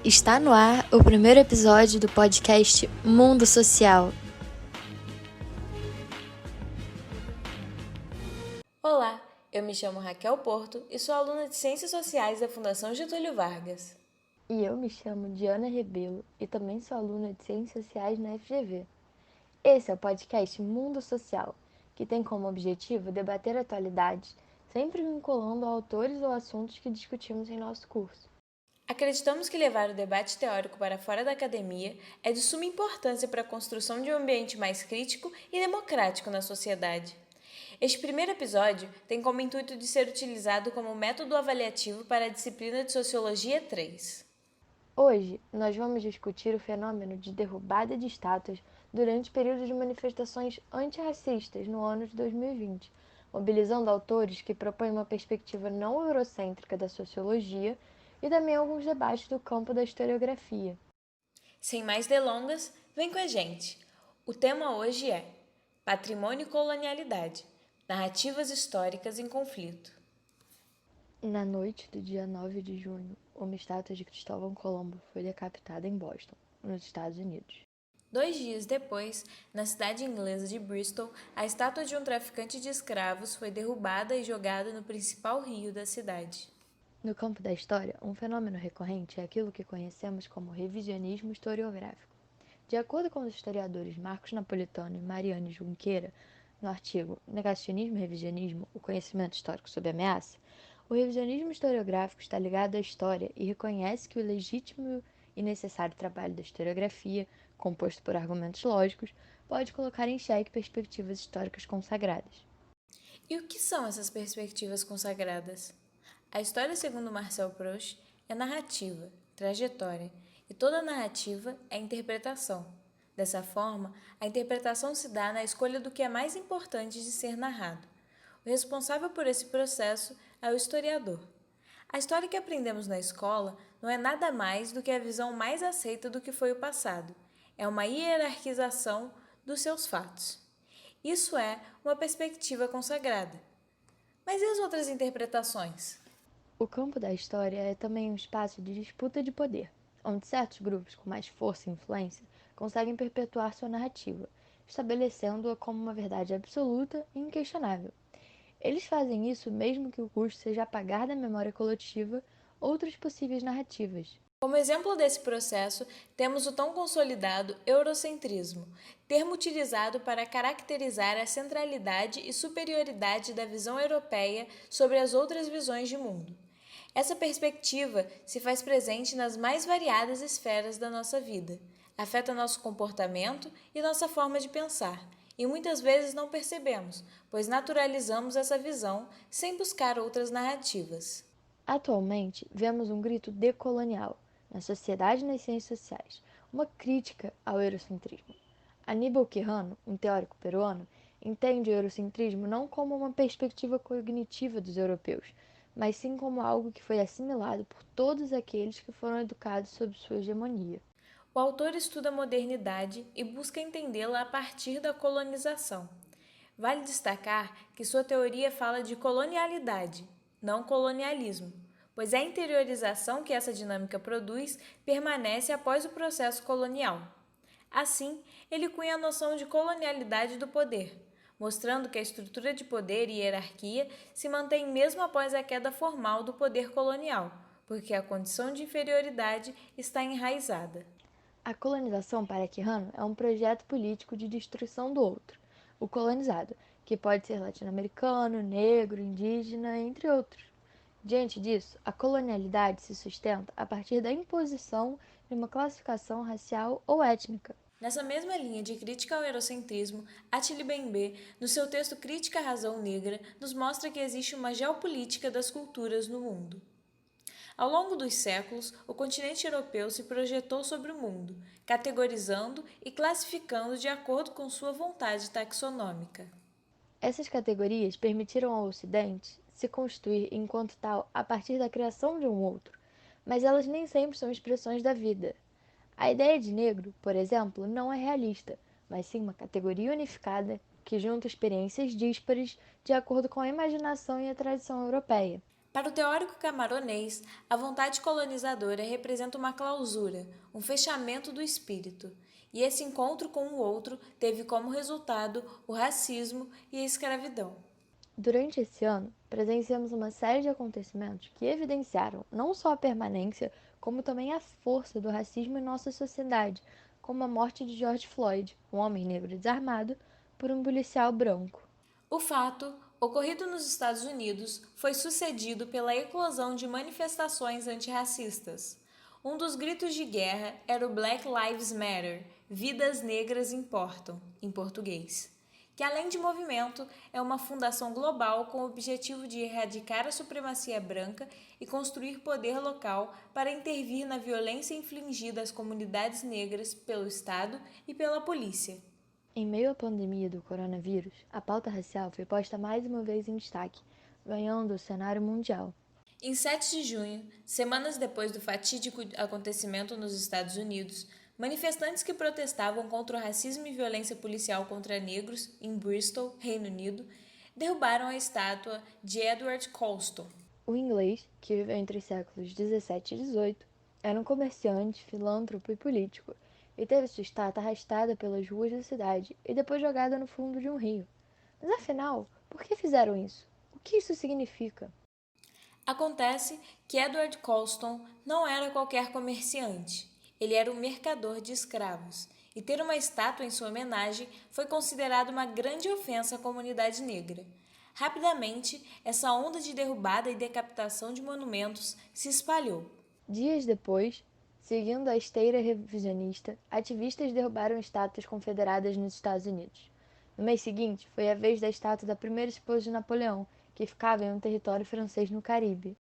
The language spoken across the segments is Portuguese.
Está no ar o primeiro episódio do podcast Mundo Social. Olá, eu me chamo Raquel Porto e sou aluna de Ciências Sociais da Fundação Getúlio Vargas. E eu me chamo Diana Rebelo e também sou aluna de Ciências Sociais na FGV. Esse é o podcast Mundo Social, que tem como objetivo debater atualidades, sempre vinculando a autores ou assuntos que discutimos em nosso curso. Acreditamos que levar o debate teórico para fora da academia é de suma importância para a construção de um ambiente mais crítico e democrático na sociedade. Este primeiro episódio tem como intuito de ser utilizado como método avaliativo para a disciplina de Sociologia 3. Hoje, nós vamos discutir o fenômeno de derrubada de estátuas durante o período de manifestações antirracistas no ano de 2020, mobilizando autores que propõem uma perspectiva não eurocêntrica da sociologia e também alguns debates do campo da historiografia. Sem mais delongas, vem com a gente. O tema hoje é Patrimônio e Colonialidade, Narrativas Históricas em Conflito. Na noite do dia 9 de junho, uma estátua de Cristóvão Colombo foi decapitada em Boston, nos Estados Unidos. 2 dias depois, na cidade inglesa de Bristol, a estátua de um traficante de escravos foi derrubada e jogada no principal rio da cidade. No campo da história, um fenômeno recorrente é aquilo que conhecemos como revisionismo historiográfico. De acordo com os historiadores Marcos Napolitano e Mariane Junqueira, no artigo Negacionismo e Revisionismo, o conhecimento histórico sob ameaça, o revisionismo historiográfico está ligado à história e reconhece que o legítimo e necessário trabalho da historiografia, composto por argumentos lógicos, pode colocar em xeque perspectivas históricas consagradas. E o que são essas perspectivas consagradas? A história, segundo Marcel Proust, é narrativa, trajetória, e toda narrativa é interpretação. Dessa forma, a interpretação se dá na escolha do que é mais importante de ser narrado. O responsável por esse processo é o historiador. A história que aprendemos na escola não é nada mais do que a visão mais aceita do que foi o passado. É uma hierarquização dos seus fatos. Isso é uma perspectiva consagrada. Mas e as outras interpretações? O campo da história é também um espaço de disputa de poder, onde certos grupos com mais força e influência conseguem perpetuar sua narrativa, estabelecendo-a como uma verdade absoluta e inquestionável. Eles fazem isso mesmo que o custo seja apagar da memória coletiva outras possíveis narrativas. Como exemplo desse processo, temos o tão consolidado eurocentrismo, termo utilizado para caracterizar a centralidade e superioridade da visão europeia sobre as outras visões de mundo. Essa perspectiva se faz presente nas mais variadas esferas da nossa vida, afeta nosso comportamento e nossa forma de pensar, e muitas vezes não percebemos, pois naturalizamos essa visão sem buscar outras narrativas. Atualmente, vemos um grito decolonial na sociedade e nas ciências sociais, uma crítica ao eurocentrismo. Aníbal Quijano, um teórico peruano, entende o eurocentrismo não como uma perspectiva cognitiva dos europeus, mas sim como algo que foi assimilado por todos aqueles que foram educados sob sua hegemonia. O autor estuda a modernidade e busca entendê-la a partir da colonização. Vale destacar que sua teoria fala de colonialidade, não colonialismo, pois a interiorização que essa dinâmica produz permanece após o processo colonial. Assim, ele cunha a noção de colonialidade do poder, mostrando que a estrutura de poder e hierarquia se mantém mesmo após a queda formal do poder colonial, porque a condição de inferioridade está enraizada. A colonização para Quijano é um projeto político de destruição do outro, o colonizado, que pode ser latino-americano, negro, indígena, entre outros. Diante disso, a colonialidade se sustenta a partir da imposição de uma classificação racial ou étnica. Nessa mesma linha de crítica ao eurocentrismo, Attili Bembe, no seu texto Crítica à Razão Negra, nos mostra que existe uma geopolítica das culturas no mundo. Ao longo dos séculos, o continente europeu se projetou sobre o mundo, categorizando e classificando de acordo com sua vontade taxonômica. Essas categorias permitiram ao Ocidente se constituir enquanto tal a partir da criação de um outro, mas elas nem sempre são expressões da vida. A ideia de negro, por exemplo, não é realista, mas sim uma categoria unificada que junta experiências díspares de acordo com a imaginação e a tradição europeia. Para o teórico camaronês, a vontade colonizadora representa uma clausura, um fechamento do espírito, e esse encontro com o outro teve como resultado o racismo e a escravidão. Durante esse ano, presenciamos uma série de acontecimentos que evidenciaram não só a permanência, como também a força do racismo em nossa sociedade, como a morte de George Floyd, um homem negro desarmado, por um policial branco. O fato, ocorrido nos Estados Unidos, foi sucedido pela eclosão de manifestações antirracistas. Um dos gritos de guerra era o Black Lives Matter, Vidas Negras Importam, em português, que além de movimento, é uma fundação global com o objetivo de erradicar a supremacia branca e construir poder local para intervir na violência infligida às comunidades negras pelo Estado e pela polícia. Em meio à pandemia do coronavírus, a pauta racial foi posta mais uma vez em destaque, ganhando o cenário mundial. Em 7 de junho, semanas depois do fatídico acontecimento nos Estados Unidos, manifestantes que protestavam contra o racismo e violência policial contra negros em Bristol, Reino Unido, derrubaram a estátua de Edward Colston. O inglês, que viveu entre os séculos 17 e 18, era um comerciante, filântropo e político, e teve sua estátua arrastada pelas ruas da cidade e depois jogada no fundo de um rio. Mas afinal, por que fizeram isso? O que isso significa? Acontece que Edward Colston não era qualquer comerciante. Ele era um mercador de escravos, e ter uma estátua em sua homenagem foi considerado uma grande ofensa à comunidade negra. Rapidamente, essa onda de derrubada e decapitação de monumentos se espalhou. Dias depois, seguindo a esteira revisionista, ativistas derrubaram estátuas confederadas nos Estados Unidos. No mês seguinte, foi a vez da estátua da primeira esposa de Napoleão, que ficava em um território francês no Caribe.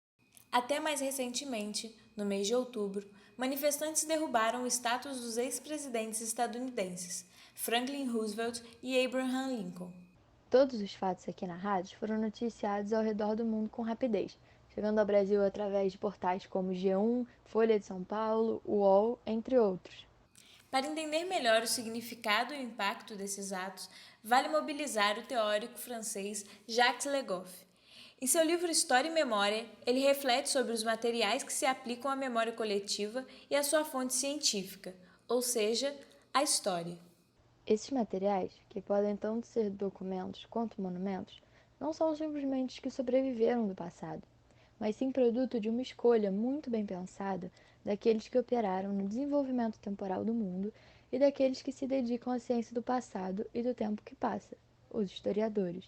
Até mais recentemente, no mês de outubro, manifestantes derrubaram estátuas dos ex-presidentes estadunidenses, Franklin Roosevelt e Abraham Lincoln. Todos os fatos aqui narrados foram noticiados ao redor do mundo com rapidez, chegando ao Brasil através de portais como G1, Folha de São Paulo, UOL, entre outros. Para entender melhor o significado e o impacto desses atos, vale mobilizar o teórico francês Jacques Legoff. Em seu livro História e Memória, ele reflete sobre os materiais que se aplicam à memória coletiva e à sua fonte científica, ou seja, a história. Esses materiais, que podem tanto ser documentos quanto monumentos, não são simplesmente os que sobreviveram do passado, mas sim produto de uma escolha muito bem pensada daqueles que operaram no desenvolvimento temporal do mundo e daqueles que se dedicam à ciência do passado e do tempo que passa, os historiadores.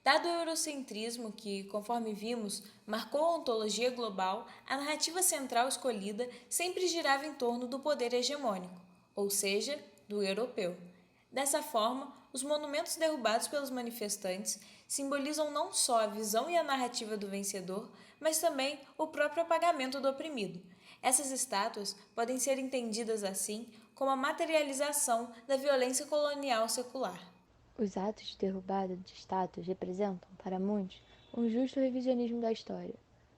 Dado o eurocentrismo que, conforme vimos, marcou a ontologia global, a narrativa central escolhida sempre girava em torno do poder hegemônico, ou seja, do europeu. Dessa forma, os monumentos derrubados pelos manifestantes simbolizam não só a visão e a narrativa do vencedor, mas também o próprio apagamento do oprimido. Essas estátuas podem ser entendidas assim como a materialização da violência colonial secular. Os atos de derrubada de estátuas representam, para muitos, um justo revisionismo da história.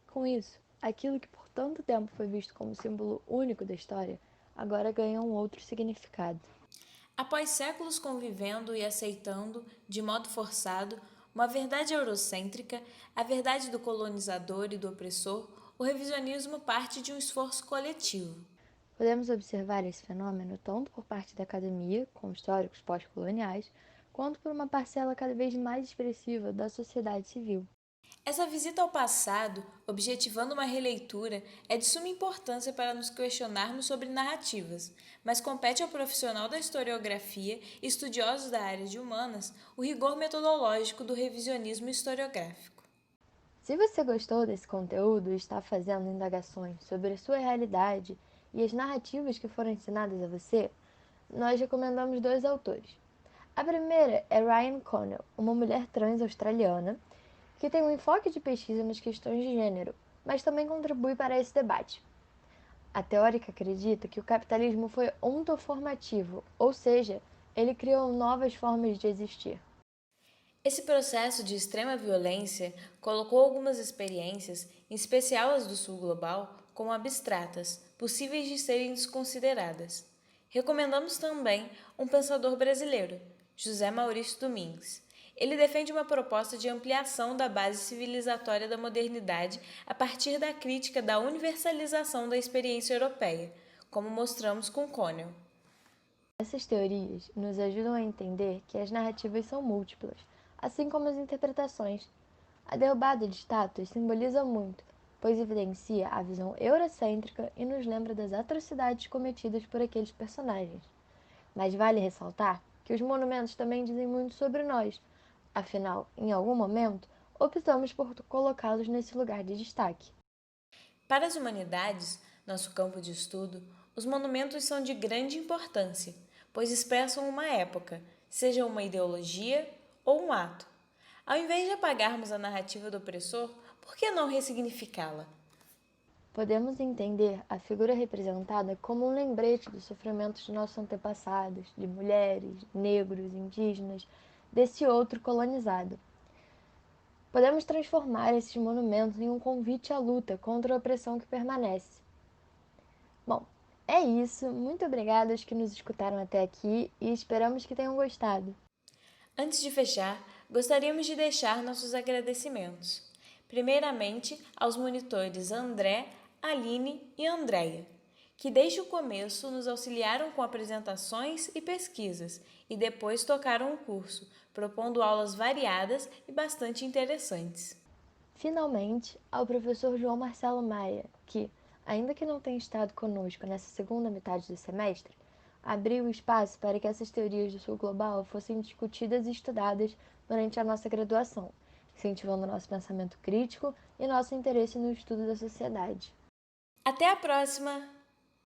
Com isso, aquilo que por tanto tempo foi visto como símbolo único da história, agora ganha um outro significado. Após séculos convivendo e aceitando, de modo forçado, uma verdade eurocêntrica, a verdade do colonizador e do opressor, o revisionismo parte de um esforço coletivo. Podemos observar esse fenômeno tanto por parte da academia, com históricos pós-coloniais, quanto por uma parcela cada vez mais expressiva da sociedade civil. Essa visita ao passado, objetivando uma releitura, é de suma importância para nos questionarmos sobre narrativas, mas compete ao profissional da historiografia e estudiosos da área de humanas o rigor metodológico do revisionismo historiográfico. Se você gostou desse conteúdo e está fazendo indagações sobre a sua realidade e as narrativas que foram ensinadas a você, nós recomendamos dois autores. A primeira é Ryan Connell, uma mulher trans australiana que tem um enfoque de pesquisa nas questões de gênero, mas também contribui para esse debate. A teórica acredita que o capitalismo foi ontoformativo, ou seja, ele criou novas formas de existir. Esse processo de extrema violência colocou algumas experiências, em especial as do sul global, como abstratas, possíveis de serem desconsideradas. Recomendamos também um pensador brasileiro, José Maurício Domingues. Ele defende uma proposta de ampliação da base civilizatória da modernidade a partir da crítica da universalização da experiência europeia, como mostramos com Connell. Essas teorias nos ajudam a entender que as narrativas são múltiplas, assim como as interpretações. A derrubada de estátuas simboliza muito, pois evidencia a visão eurocêntrica e nos lembra das atrocidades cometidas por aqueles personagens. Mas vale ressaltar que os monumentos também dizem muito sobre nós, afinal, em algum momento, optamos por colocá-los nesse lugar de destaque. Para as humanidades, nosso campo de estudo, os monumentos são de grande importância, pois expressam uma época, seja uma ideologia ou um ato. Ao invés de apagarmos a narrativa do opressor, por que não ressignificá-la? Podemos entender a figura representada como um lembrete dos sofrimentos de nossos antepassados, de mulheres, negros, indígenas, desse outro colonizado. Podemos transformar esses monumentos em um convite à luta contra a opressão que permanece. Bom, é isso. Muito obrigada aos que nos escutaram até aqui e esperamos que tenham gostado. Antes de fechar, gostaríamos de deixar nossos agradecimentos. Primeiramente, aos monitores André, Aline e Andréia, que desde o começo nos auxiliaram com apresentações e pesquisas e depois tocaram o curso, propondo aulas variadas e bastante interessantes. Finalmente, ao professor João Marcelo Maia, que, ainda que não tenha estado conosco nessa segunda metade do semestre, abriu espaço para que essas teorias do Sul Global fossem discutidas e estudadas durante a nossa graduação, incentivando nosso pensamento crítico e nosso interesse no estudo da sociedade. Até a próxima!